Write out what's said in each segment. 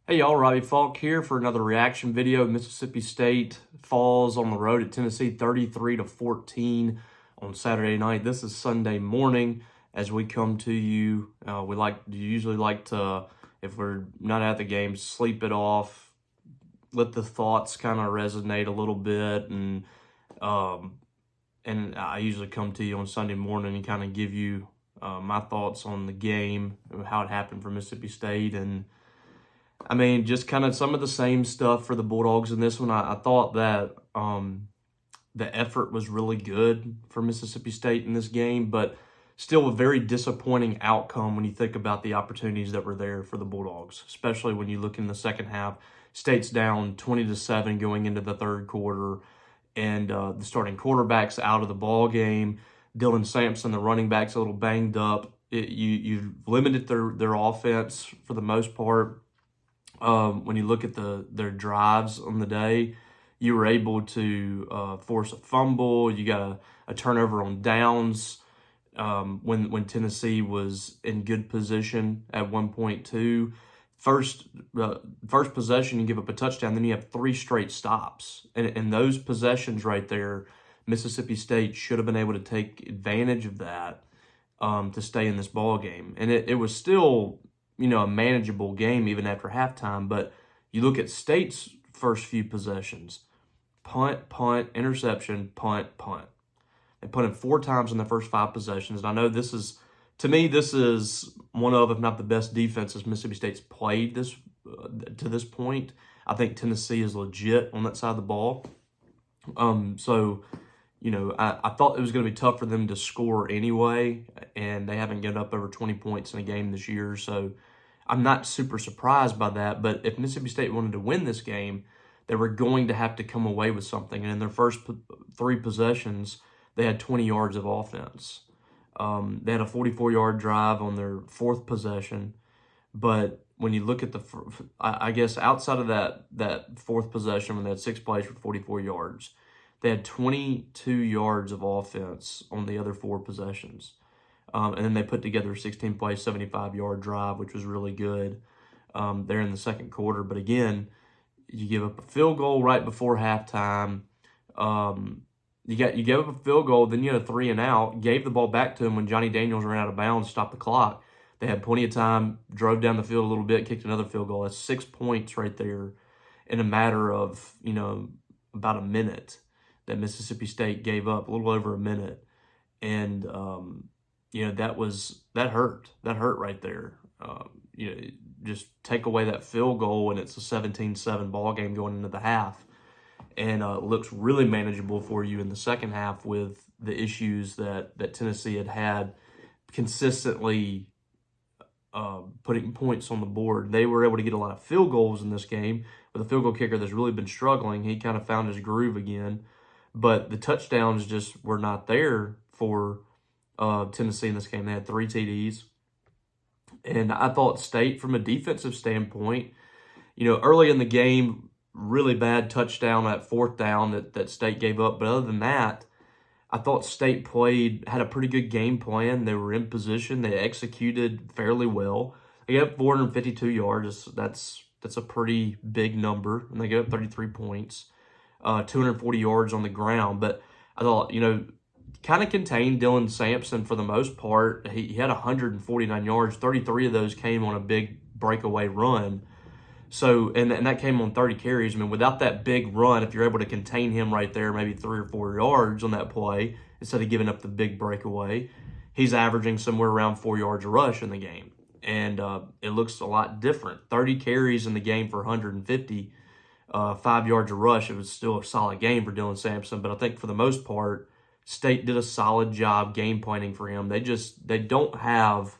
Hey y'all, Robbie Falk here for another reaction video. Mississippi State falls on the road at Tennessee 33-14 on Saturday night. This is Sunday morning as we come to you. We usually like to, if we're not at the game, sleep it off, let the thoughts kind of resonate a little bit, um, and I usually come to you on Sunday morning and kind of give you my thoughts on the game, how it happened for Mississippi State, and I mean, just kind of some of the same stuff for the Bulldogs in this one. I thought that the effort was really good for Mississippi State in this game, but still a very disappointing outcome when you think about the opportunities that were there for the Bulldogs, especially when you look in the second half. State's down 20-7 going into the third quarter, and the starting quarterback's out of the ball game. Dylan Sampson, the running back's a little banged up. You've limited their offense for the most part. When you look at their drives on the day, you were able to force a fumble. You got a turnover on downs when Tennessee was in good position at 1.2. First possession, you give up a touchdown, then you have three straight stops. And those possessions right there, Mississippi State should have been able to take advantage of that to stay in this ball game. And it was still, a manageable game even after halftime. But you look at State's first few possessions: punt, punt, interception, punt, punt. They punted 4 times in the first 5 possessions. And I know this is one of, if not the best defenses Mississippi State's played to this point. I think Tennessee is legit on that side of the ball. I thought it was going to be tough for them to score anyway, and they haven't given up over 20 points in a game this year, so I'm not super surprised by that. But if Mississippi State wanted to win this game, they were going to have to come away with something. And in their first 3 possessions, they had 20 yards of offense. They had a 44-yard drive on their 4th possession, but when you look at I guess outside of that 4th possession, when they had 6 plays for 44 yards, they had 22 yards of offense on the other 4 possessions. And then they put together a 16-play, 75-yard drive, which was really good there in the second quarter. But again, you give up a field goal right before halftime. You gave up a field goal, then you had a 3-and-out, gave the ball back to him when Johnny Daniels ran out of bounds, stopped the clock. They had plenty of time, drove down the field a little bit, kicked another field goal. That's 6 points right there in a matter of, about a minute that Mississippi State gave up, a little over a minute. And, that hurt. That hurt right there. Just take away that field goal and it's a 17-7 ball game going into the half. And it looks really manageable for you in the second half with the issues that Tennessee had consistently putting points on the board. They were able to get a lot of field goals in this game with a field goal kicker that's really been struggling. He kind of found his groove again. But the touchdowns just were not there for Tennessee in this game. They had 3 TDs. And I thought State, from a defensive standpoint, early in the game, really bad touchdown at 4th down that State gave up. But other than that, I thought State had a pretty good game plan. They were in position. They executed fairly well. They got 452 yards. That's a pretty big number. And they got 33 points. 240 yards on the ground. But I thought, kind of contained Dylan Sampson for the most part. He had 149 yards. 33 of those came on a big breakaway run. So, and that came on 30 carries. I mean, without that big run, if you're able to contain him right there, maybe 3 or 4 yards on that play, instead of giving up the big breakaway, he's averaging somewhere around 4 yards a rush in the game. And it looks a lot different. 30 carries in the game for 150, 5 yards a rush. It was still a solid game for Dylan Sampson. But I think for the most part, State did a solid job game planning for him. They don't have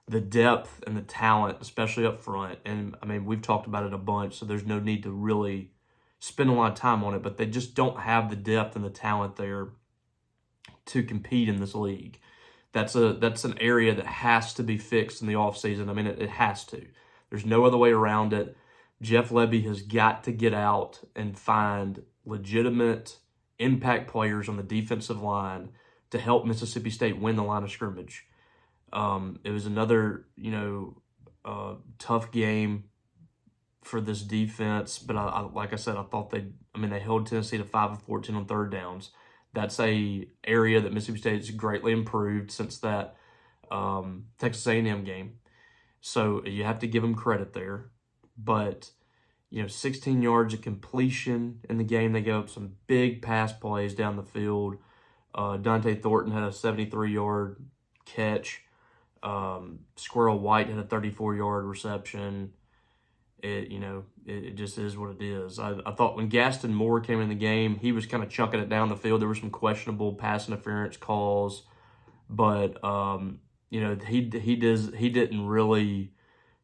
the depth and the talent, especially up front. And, I mean, we've talked about it a bunch, so there's no need to really spend a lot of time on it. But they just don't have the depth and the talent there to compete in this league. That's an area that has to be fixed in the offseason. I mean, it has to. There's no other way around it. Jeff Lebby has got to get out and find legitimate impact players on the defensive line to help Mississippi State win the line of scrimmage. It was another, tough game for this defense, but like I said, I thought they held Tennessee to 5 of 14 on third downs. That's a area that Mississippi State's greatly improved since that Texas A&M game. So you have to give them credit there. But, 16 yards of completion in the game. They gave up some big pass plays down the field. Dante Thornton had a 73-yard catch. Squirrel White had a 34-yard reception. It just is what it is. I thought when Gaston Moore came in the game, he was kind of chucking it down the field. There were some questionable pass interference calls, but he didn't really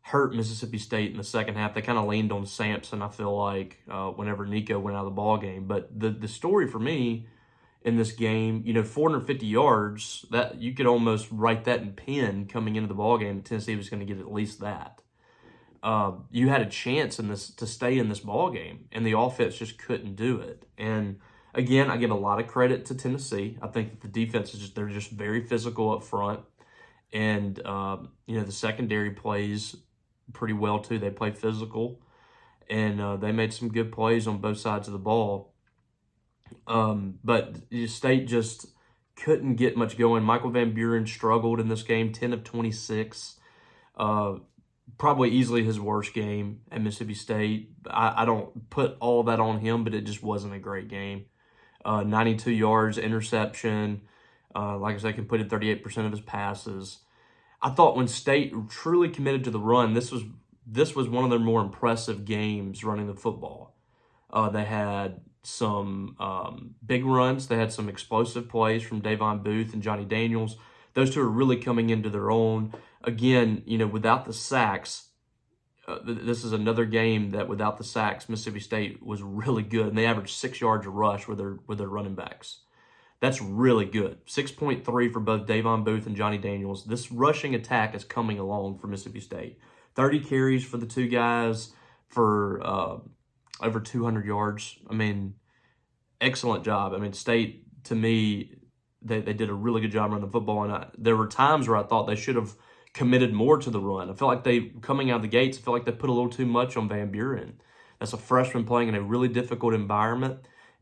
hurt Mississippi State in the second half. They kind of leaned on Sampson, I feel like, whenever Nico went out of the ball game. But the story for me in this game, 450 yards, that you could almost write that in pen coming into the ball game. Tennessee was going to get at least that. You had a chance in this to stay in this ball game, and the offense just couldn't do it. And again, I give a lot of credit to Tennessee. I think that the defense they're just very physical up front, and the secondary plays pretty well too. They play physical, and they made some good plays on both sides of the ball. But State just couldn't get much going. Michael Van Buren struggled in this game, 10 of 26. Probably easily his worst game at Mississippi State. I don't put all that on him, but it just wasn't a great game. 92 yards, interception. Like I said, completed 38% of his passes. I thought when State truly committed to the run, this was one of their more impressive games running the football. They had some big runs. They had some explosive plays from Davon Booth and Johnny Daniels. Those two are really coming into their own. Again, without the sacks, this is another game that without the sacks, Mississippi State was really good, and they averaged 6 yards a rush with their running backs. That's really good. 6.3 for both Davon Booth and Johnny Daniels. This rushing attack is coming along for Mississippi State. 30 carries for the two guys for over 200 yards. Excellent job. State, to me, they did a really good job running the football, and there were times where I thought they should have committed more to the run. I feel like coming out of the gates, I feel like they put a little too much on Van Buren. That's a freshman playing in a really difficult environment,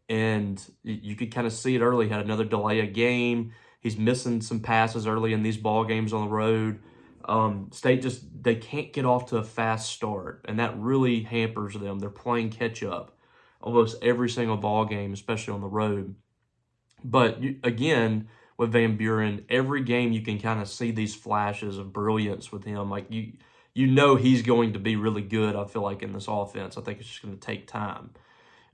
and you could kind of see it early. He had another delay of game. He's missing some passes early in these ball games on the road. State they can't get off to a fast start, and that really hampers them. They're playing catch up almost every single ball game, especially on the road. But again, with Van Buren, every game you can kind of see these flashes of brilliance with him. Like he's going to be really good, I feel like, in this offense. I think it's just going to take time.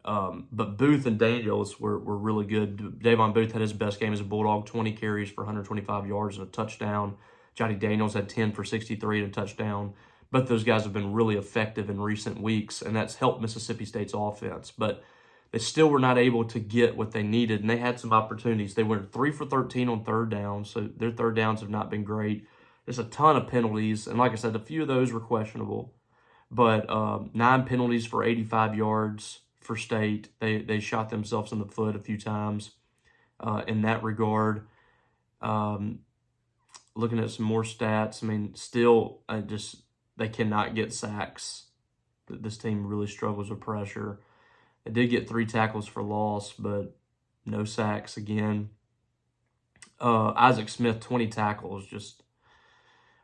But Booth and Daniels were really good. Davon Booth had his best game as a Bulldog, 20 carries for 125 yards and a touchdown. Johnny Daniels had 10 for 63 and a touchdown. Both those guys have been really effective in recent weeks, and that's helped Mississippi State's offense. But they still were not able to get what they needed, and they had some opportunities. They went 3 for 13 on third down, so their third downs have not been great. There's a ton of penalties, and like I said, a few of those were questionable. But 9 penalties for 85 yards for State. They shot themselves in the foot a few times in that regard. Looking at some more stats, still they cannot get sacks. This team really struggles with pressure. They did get 3 tackles for loss, but no sacks again. Isaac Smith, 20 tackles, just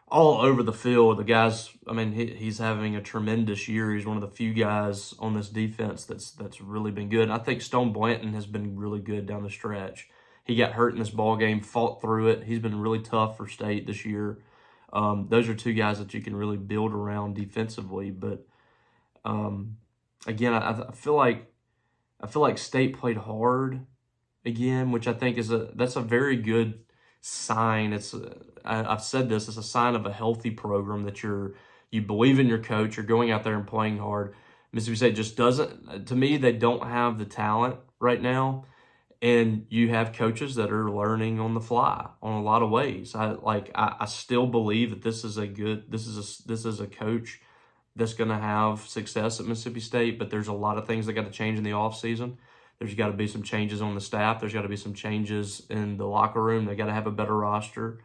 all over the field. The guys, he's having a tremendous year. He's one of the few guys on this defense that's really been good. And I think Stone Blanton has been really good down the stretch. He got hurt in this ball game, fought through it. He's been really tough for State this year. Those are two guys that you can really build around defensively. But again, I feel like State played hard again, which I think that's a very good sign. I've said this, it's a sign of a healthy program that you believe in your coach, you're going out there and playing hard. Mississippi State just doesn't, to me, they don't have the talent right now. And you have coaches that are learning on the fly on a lot of ways. I still believe that this is a coach that's going to have success at Mississippi State, but there's a lot of things that got to change in the offseason. There's got to be some changes on the staff. There's got to be some changes in the locker room. They got to have a better roster.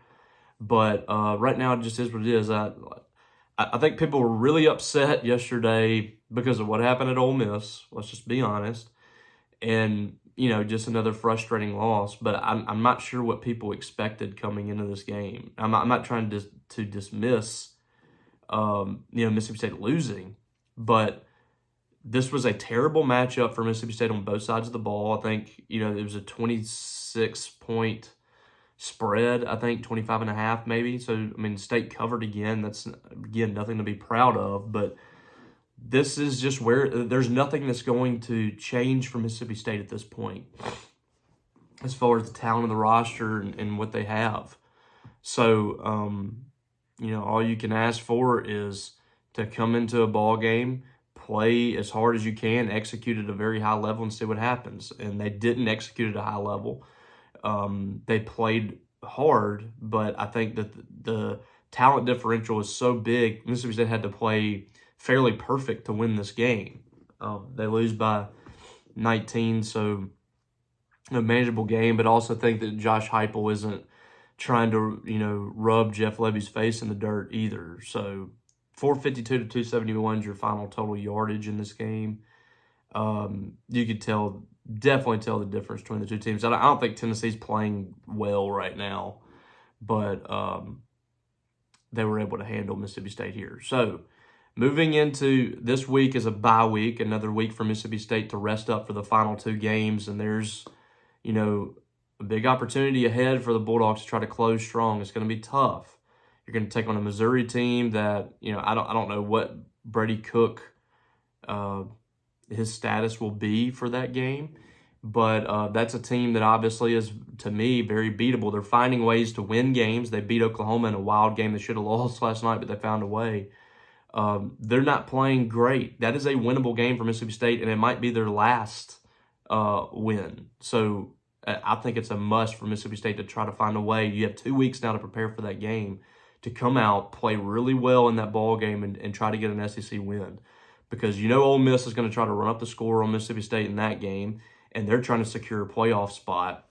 But right now, it just is what it is. I think people were really upset yesterday because of what happened at Ole Miss. Let's just be honest. And, just another frustrating loss. But I'm not sure what people expected coming into this game. I'm not trying to dismiss, Mississippi State losing, but this was a terrible matchup for Mississippi State on both sides of the ball. I think, it was a 26-point spread, I think 25.5 maybe. So, State covered again. That's, again, nothing to be proud of, but this is just where there's nothing that's going to change for Mississippi State at this point as far as the talent of the roster and what they have. So, all you can ask for is to come into a ball game, play as hard as you can, execute at a very high level, and see what happens. And they didn't execute at a high level. They played hard, but I think that the talent differential is so big, Mississippi State had to play fairly perfect to win this game. They lose by 19, so a manageable game, but also think that Josh Heupel isn't trying to, rub Jeff Lebby's face in the dirt either. So 452 to 271 is your final total yardage in this game. You could definitely tell the difference between the two teams. I don't think Tennessee's playing well right now, but they were able to handle Mississippi State here. So moving into this week is a bye week, another week for Mississippi State to rest up for the final two games, and there's, a big opportunity ahead for the Bulldogs to try to close strong. It's going to be tough. You're going to take on a Missouri team that, I don't know what Brady Cook, his status will be for that game, but that's a team that obviously is, to me, very beatable. They're finding ways to win games. They beat Oklahoma in a wild game they should have lost last night, but they found a way. They're not playing great. That is a winnable game for Mississippi State, and it might be their last win. So I think it's a must for Mississippi State to try to find a way. You have 2 weeks now to prepare for that game, to come out, play really well in that ball game, and try to get an SEC win. Because Ole Miss is going to try to run up the score on Mississippi State in that game, and they're trying to secure a playoff spot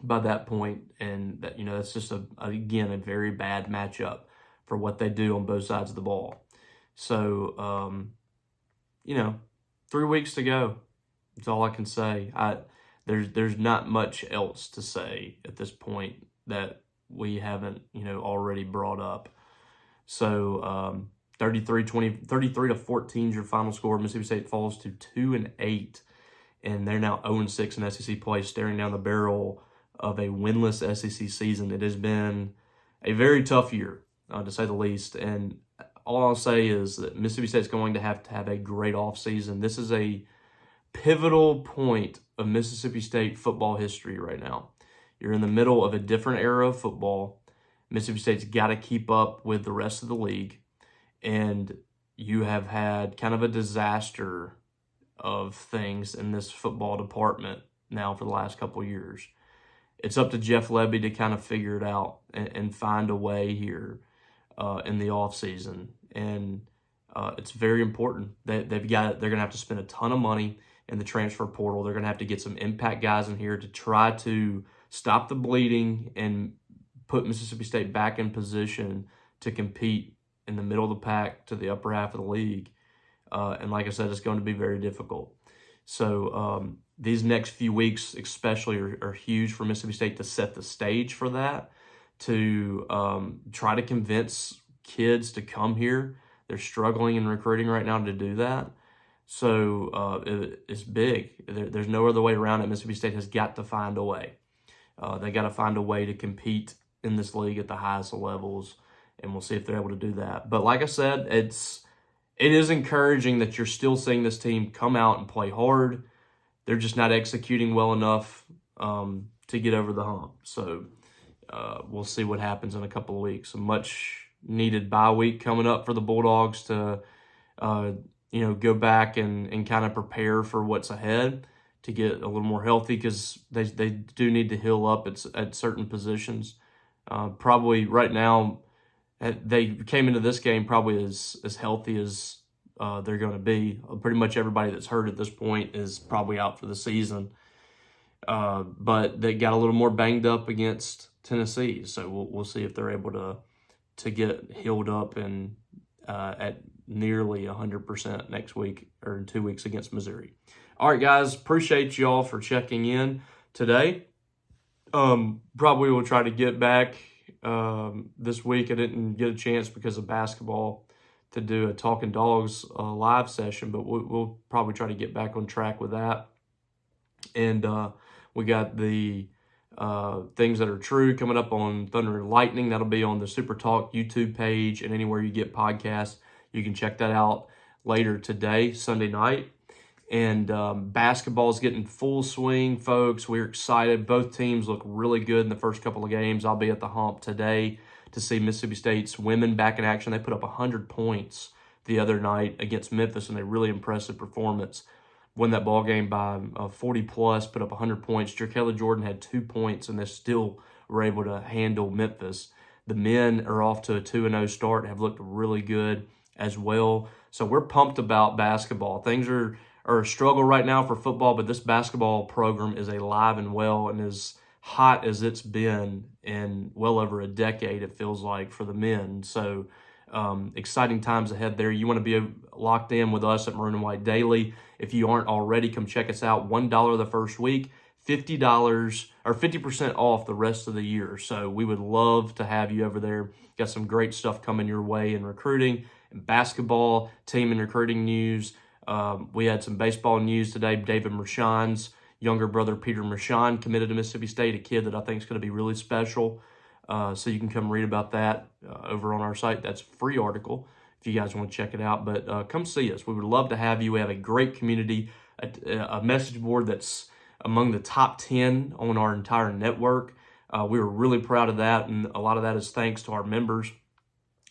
by that point. And that that's just, again, a very bad matchup for what they do on both sides of the ball. So, 3 weeks to go. That's all I can say. There's not much else to say at this point that we haven't, already brought up. So, 33 to 14 is your final score. Mississippi State falls to 2-8, and they're now 0-6 in SEC play, staring down the barrel of a winless SEC season. It has been a very tough year, to say the least. And all I'll say is that Mississippi State's going to have a great offseason. This is a pivotal point of Mississippi State football history right now. You're in the middle of a different era of football. Mississippi State's got to keep up with the rest of the league. And you have had kind of a disaster of things in this football department now for the last couple of years. It's up to Jeff Lebby to kind of figure it out and find a way here in the offseason. And it's very important. They're going to have to spend a ton of money in the transfer portal. They're going to have to get some impact guys in here to try to stop the bleeding and put Mississippi State back in position to compete in the middle of the pack to the upper half of the league. And like I said, it's going to be very difficult. So these next few weeks especially are huge for Mississippi State to set the stage for that, to try to convince kids to come here. They're struggling in recruiting right now to do that. So it's big. There's no other way around it. Mississippi State has got to find a way. They got to find a way to compete in this league at the highest levels, and we'll see if they're able to do that. But like I said, it is encouraging that you're still seeing this team come out and play hard. They're just not executing well enough to get over the hump. So we'll see what happens in a couple of weeks. A much needed bye week coming up for the Bulldogs to go back and kind of prepare for what's ahead, to get a little more healthy, because they do need to heal up at certain positions. Probably right now, they came into this game probably as healthy as they're going to be. Pretty much everybody that's hurt at this point is probably out for the season. But they got a little more banged up against Tennessee, so we'll see if they're able to get healed up and at nearly 100% next week or in 2 weeks against Missouri. All right, guys, appreciate y'all for checking in today. Probably will try to get back this week. I didn't get a chance because of basketball to do a Talking Dogs live session, but we'll probably try to get back on track with that. And we got the things that are true coming up on Thunder and Lightning. That'll be on the Super Talk YouTube page and anywhere you get podcasts. You can check that out later today, Sunday night. And basketball's getting full swing, folks. We're excited. Both teams look really good in the first couple of games. I'll be at the Hump today to see Mississippi State's women back in action. They put up 100 points the other night against Memphis in a really impressive performance. Won that ball game by 40 plus, put up 100 points. Jerkella Jordan had 2 points, and they still were able to handle Memphis. The men are off to a 2-0 start, have looked really good as well. So we're pumped about basketball. Things are a struggle right now for football, but this basketball program is alive and well and as hot as it's been in well over a decade, it feels like, for the men. So exciting times ahead there. You want to be locked in with us at Maroon and White Daily. If you aren't already, come check us out. $1 the first week, $50 or 50% off the rest of the year. So we would love to have you over there. Got some great stuff coming your way in recruiting and basketball, team and recruiting news. We had some baseball news today. David Mershon's younger brother, Peter Mershon, committed to Mississippi State, a kid that I think is going to be really special. So you can come read about that over on our site. That's a free article if you guys want to check it out. But come see us. We would love to have you. We have a great community, a message board that's among the top 10 on our entire network. We were really proud of that, and a lot of that is thanks to our members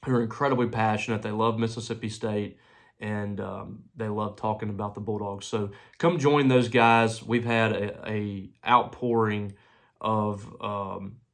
who are incredibly passionate. They love Mississippi State, and they love talking about the Bulldogs. So come join those guys. We've had a outpouring of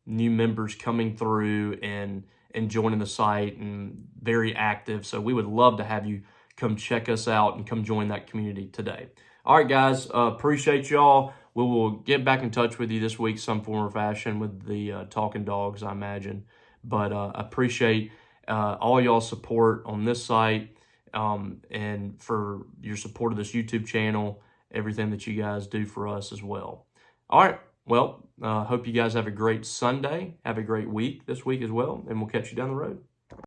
new members coming through and joining the site and very active. So we would love to have you come check us out and come join that community today. All right, guys, appreciate y'all. We will get back in touch with you this week, some form or fashion, with the Talking Dogs, I imagine. But I appreciate all y'all's support on this site and for your support of this YouTube channel, everything that you guys do for us as well. All right. Well, hope you guys have a great Sunday. Have a great week this week as well, and we'll catch you down the road.